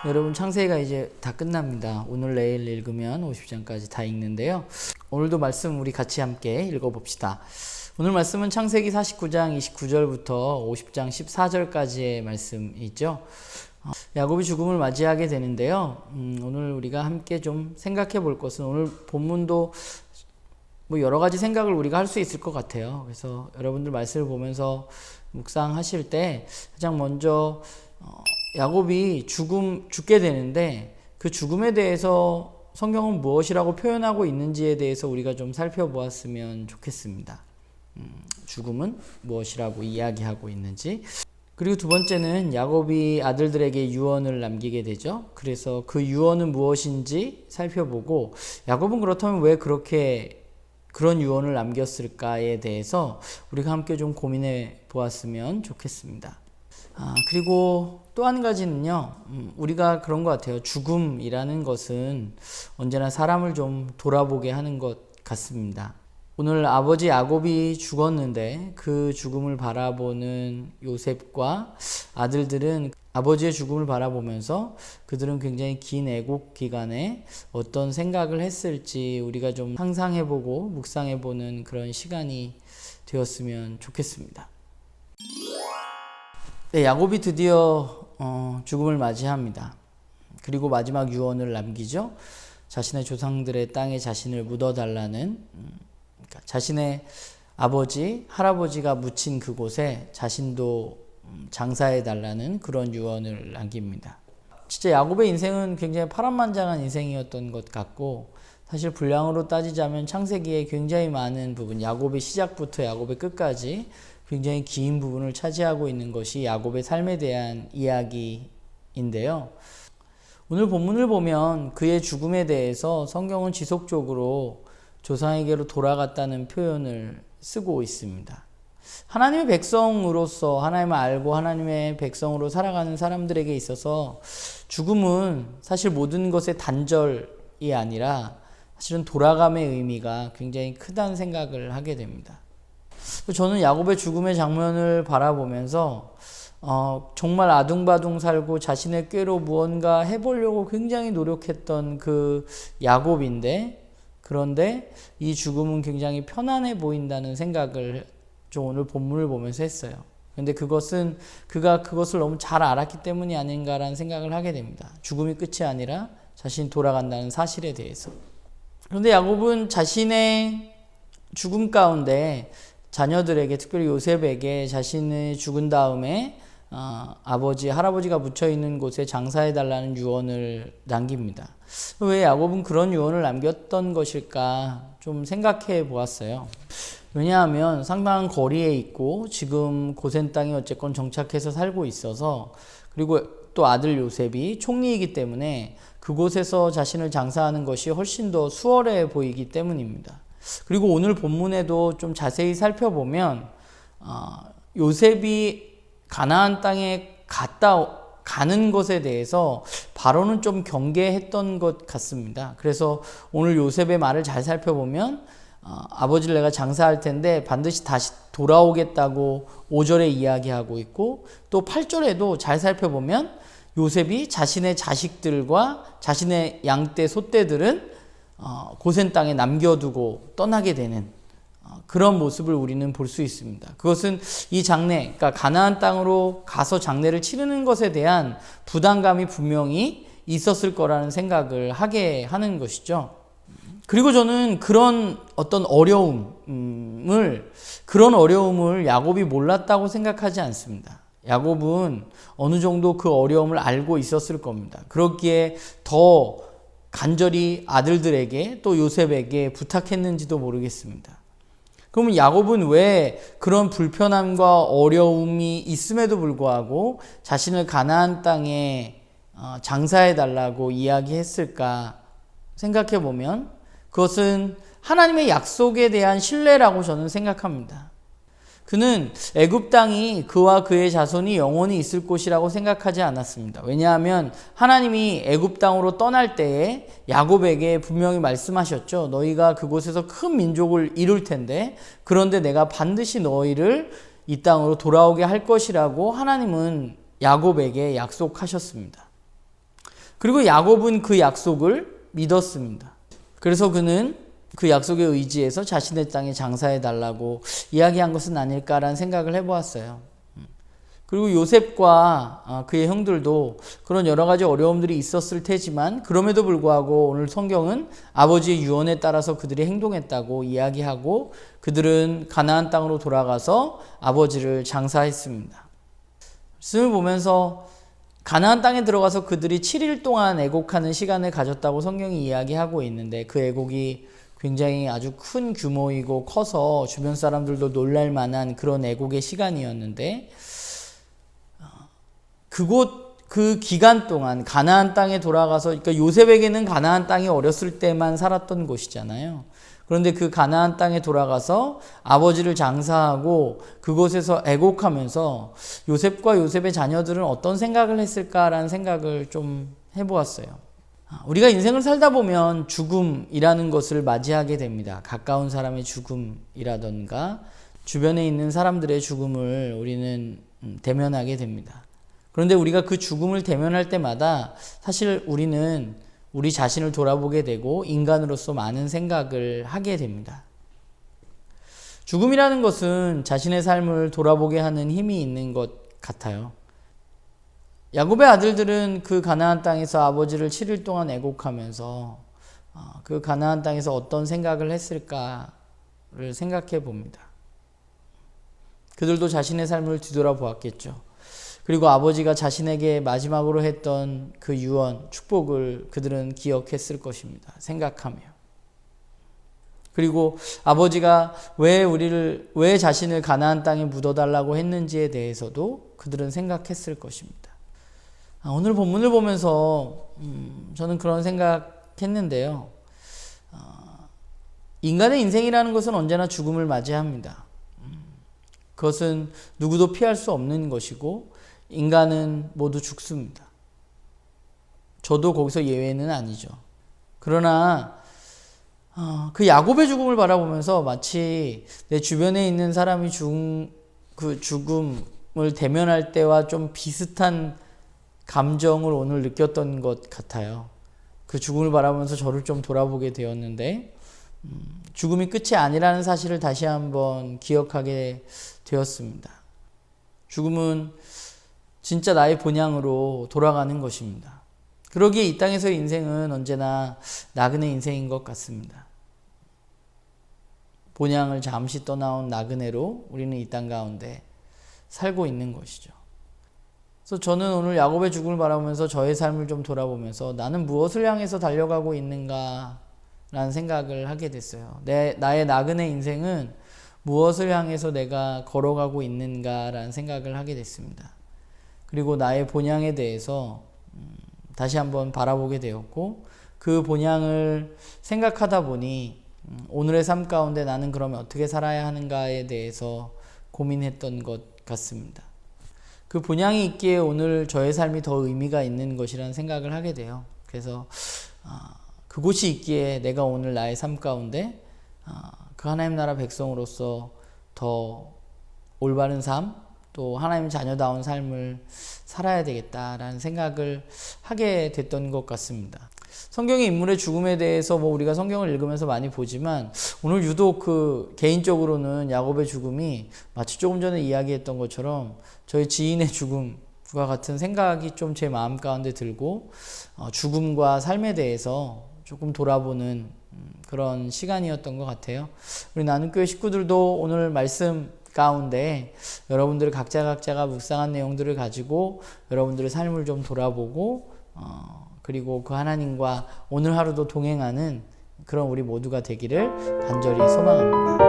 여러분 창세기가 이제 다 끝납니다. 오늘 내일 읽으면 50장까지 다 읽는데요. 오늘도 말씀 우리 같이 함께 읽어봅시다. 오늘 말씀은 창세기 49장 29절부터 50장 14절까지의 말씀이죠. 야곱이 죽음을 맞이하게 되는데요. 오늘 우리가 함께 좀 생각해 볼 것은 오늘 본문도 뭐 여러 가지 생각을 우리가 할 수 있을 것 같아요. 그래서 여러분들 말씀을 보면서 묵상하실 때 가장 먼저 야곱이 죽게 되는데 그 죽음에 대해서 성경은 무엇이라고 표현하고 있는지에 대해서 우리가 좀 살펴보았으면 좋겠습니다. 죽음은 무엇이라고 이야기하고 있는지. 그리고 두 번째는 야곱이 아들들에게 유언을 남기게 되죠. 그래서 그 유언은 무엇인지 살펴보고 야곱은 그렇다면 왜 그런 유언을 남겼을까에 대해서 우리가 함께 좀 고민해 보았으면 좋겠습니다. 그리고 또 한 가지는요, 우리가 그런 것 같아요. 죽음이라는 것은 언제나 사람을 좀 돌아보게 하는 것 같습니다. 오늘 아버지 야곱이 죽었는데 그 죽음을 바라보는 요셉과 아들들은 아버지의 죽음을 바라보면서 그들은 굉장히 긴 애곡 기간에 어떤 생각을 했을지 우리가 좀 상상해보고 묵상해보는 그런 시간이 되었으면 좋겠습니다. 네, 야곱이 드디어 죽음을 맞이합니다. 그리고 마지막 유언을 남기죠. 자신의 조상들의 땅에 자신을 묻어달라는, 그러니까 자신의 아버지, 할아버지가 묻힌 그곳에 자신도 장사해달라는 그런 유언을 남깁니다. 진짜 야곱의 인생은 굉장히 파란만장한 인생이었던 것 같고, 사실 분량으로 따지자면 창세기에 굉장히 많은 부분, 야곱의 시작부터 야곱의 끝까지 굉장히 긴 부분을 차지하고 있는 것이 야곱의 삶에 대한 이야기인데요. 오늘 본문을 보면 그의 죽음에 대해서 성경은 지속적으로 조상에게로 돌아갔다는 표현을 쓰고 있습니다. 하나님의 백성으로서 하나님을 알고 하나님의 백성으로 살아가는 사람들에게 있어서 죽음은 사실 모든 것의 단절이 아니라 사실은 돌아감의 의미가 굉장히 크다는 생각을 하게 됩니다. 저는 야곱의 죽음의 장면을 바라보면서 정말 아둥바둥 살고 자신의 꾀로 무언가 해보려고 굉장히 노력했던 그 야곱인데, 그런데 이 죽음은 굉장히 편안해 보인다는 생각을 좀 오늘 본문을 보면서 했어요. 그런데 그것은 그가 그것을 너무 잘 알았기 때문이 아닌가라는 생각을 하게 됩니다. 죽음이 끝이 아니라 자신이 돌아간다는 사실에 대해서. 그런데 야곱은 자신의 죽음 가운데 자녀들에게, 특별히 요셉에게 자신이 죽은 다음에 아버지, 할아버지가 묻혀있는 곳에 장사해달라는 유언을 남깁니다. 왜 야곱은 그런 유언을 남겼던 것일까 좀 생각해 보았어요. 왜냐하면 상당한 거리에 있고 지금 고센 땅에 어쨌건 정착해서 살고 있어서, 그리고 또 아들 요셉이 총리이기 때문에 그곳에서 자신을 장사하는 것이 훨씬 더 수월해 보이기 때문입니다. 그리고 오늘 본문에도 좀 자세히 살펴보면 요셉이 가나안 땅에 가는 것에 대해서 바로는 좀 경계했던 것 같습니다. 그래서 오늘 요셉의 말을 잘 살펴보면 아버지를 내가 장사할 텐데 반드시 다시 돌아오겠다고 5절에 이야기하고 있고, 또 8절에도 잘 살펴보면 요셉이 자신의 자식들과 자신의 양떼 소떼들은 고센 땅에 남겨두고 떠나게 되는 그런 모습을 우리는 볼 수 있습니다. 그것은 이 장례, 그러니까 가나안 땅으로 가서 장례를 치르는 것에 대한 부담감이 분명히 있었을 거라는 생각을 하게 하는 것이죠. 그리고 저는 그런 어려움을 야곱이 몰랐다고 생각하지 않습니다. 야곱은 어느 정도 그 어려움을 알고 있었을 겁니다. 그렇기에 더 간절히 아들들에게 또 요셉에게 부탁했는지도 모르겠습니다. 그러면 야곱은 왜 그런 불편함과 어려움이 있음에도 불구하고 자신을 가나안 땅에 장사해달라고 이야기했을까 생각해 보면 그것은 하나님의 약속에 대한 신뢰라고 저는 생각합니다. 그는 애굽 땅이 그와 그의 자손이 영원히 있을 곳이라고 생각하지 않았습니다. 왜냐하면 하나님이 애굽 땅으로 떠날 때에 야곱에게 분명히 말씀하셨죠. 너희가 그곳에서 큰 민족을 이룰 텐데, 그런데 내가 반드시 너희를 이 땅으로 돌아오게 할 것이라고 하나님은 야곱에게 약속하셨습니다. 그리고 야곱은 그 약속을 믿었습니다. 그래서 그는 그 약속에 의지해서 자신의 땅에 장사해 달라고 이야기한 것은 아닐까라는 생각을 해보았어요. 그리고 요셉과 그의 형들도 그런 여러 가지 어려움들이 있었을 테지만 그럼에도 불구하고 오늘 성경은 아버지의 유언에 따라서 그들이 행동했다고 이야기하고 그들은 가나안 땅으로 돌아가서 아버지를 장사했습니다. 말씀을 보면서 가나안 땅에 들어가서 그들이 7일 동안 애곡하는 시간을 가졌다고 성경이 이야기하고 있는데 그 애곡이 굉장히 아주 큰 규모이고 커서 주변 사람들도 놀랄 만한 그런 애곡의 시간이었는데 그 기간 동안 가나안 땅에 돌아가서, 그러니까 요셉에게는 가나안 땅이 어렸을 때만 살았던 곳이잖아요. 그런데 그 가나안 땅에 돌아가서 아버지를 장사하고 그곳에서 애곡하면서 요셉과 요셉의 자녀들은 어떤 생각을 했을까라는 생각을 좀 해보았어요. 우리가 인생을 살다 보면 죽음이라는 것을 맞이하게 됩니다. 가까운 사람의 죽음이라던가 주변에 있는 사람들의 죽음을 우리는 대면하게 됩니다. 그런데 우리가 그 죽음을 대면할 때마다 사실 우리는 우리 자신을 돌아보게 되고 인간으로서 많은 생각을 하게 됩니다. 죽음이라는 것은 자신의 삶을 돌아보게 하는 힘이 있는 것 같아요. 야곱의 아들들은 그 가나안 땅에서 아버지를 7일 동안 애곡하면서 그 가나안 땅에서 어떤 생각을 했을까를 생각해 봅니다. 그들도 자신의 삶을 뒤돌아보았겠죠. 그리고 아버지가 자신에게 마지막으로 했던 그 유언, 축복을 그들은 기억했을 것입니다. 생각하며. 그리고 아버지가 왜 자신을 가나안 땅에 묻어달라고 했는지에 대해서도 그들은 생각했을 것입니다. 오늘 본문을 보면서 저는 그런 생각했는데요. 인간의 인생이라는 것은 언제나 죽음을 맞이합니다. 그것은 누구도 피할 수 없는 것이고 인간은 모두 죽습니다. 저도 거기서 예외는 아니죠. 그러나 그 야곱의 죽음을 바라보면서 마치 내 주변에 있는 사람이 그 죽음을 대면할 때와 좀 비슷한 감정을 오늘 느꼈던 것 같아요. 그 죽음을 바라보면서 저를 좀 돌아보게 되었는데 죽음이 끝이 아니라는 사실을 다시 한번 기억하게 되었습니다. 죽음은 진짜 나의 본향으로 돌아가는 것입니다. 그러기에 이 땅에서의 인생은 언제나 나그네 인생인 것 같습니다. 본향을 잠시 떠나온 나그네로 우리는 이 땅 가운데 살고 있는 것이죠. 그래서 저는 오늘 야곱의 죽음을 바라보면서 저의 삶을 좀 돌아보면서 나는 무엇을 향해서 달려가고 있는가 라는 생각을 하게 됐어요. 나의 나그네 인생은 무엇을 향해서 내가 걸어가고 있는가 라는 생각을 하게 됐습니다. 그리고 나의 본향에 대해서 다시 한번 바라보게 되었고 그 본향을 생각하다 보니 오늘의 삶 가운데 나는 그러면 어떻게 살아야 하는가에 대해서 고민했던 것 같습니다. 그 본향이 있기에 오늘 저의 삶이 더 의미가 있는 것이라는 생각을 하게 돼요. 그래서 그곳이 있기에 내가 오늘 나의 삶 가운데 그 하나님 나라 백성으로서 더 올바른 삶, 또 하나님 자녀다운 삶을 살아야 되겠다라는 생각을 하게 됐던 것 같습니다. 성경의 인물의 죽음에 대해서 우리가 성경을 읽으면서 많이 보지만 오늘 유독 개인적으로는 야곱의 죽음이 마치 조금 전에 이야기했던 것처럼 저희 지인의 죽음과 같은 생각이 좀 제 마음 가운데 들고 죽음과 삶에 대해서 조금 돌아보는 그런 시간이었던 것 같아요. 우리 나눔교회 식구들도 오늘 말씀 가운데 여러분들 각자가 묵상한 내용들을 가지고 여러분들의 삶을 좀 돌아보고 그리고 그 하나님과 오늘 하루도 동행하는 그런 우리 모두가 되기를 간절히 소망합니다.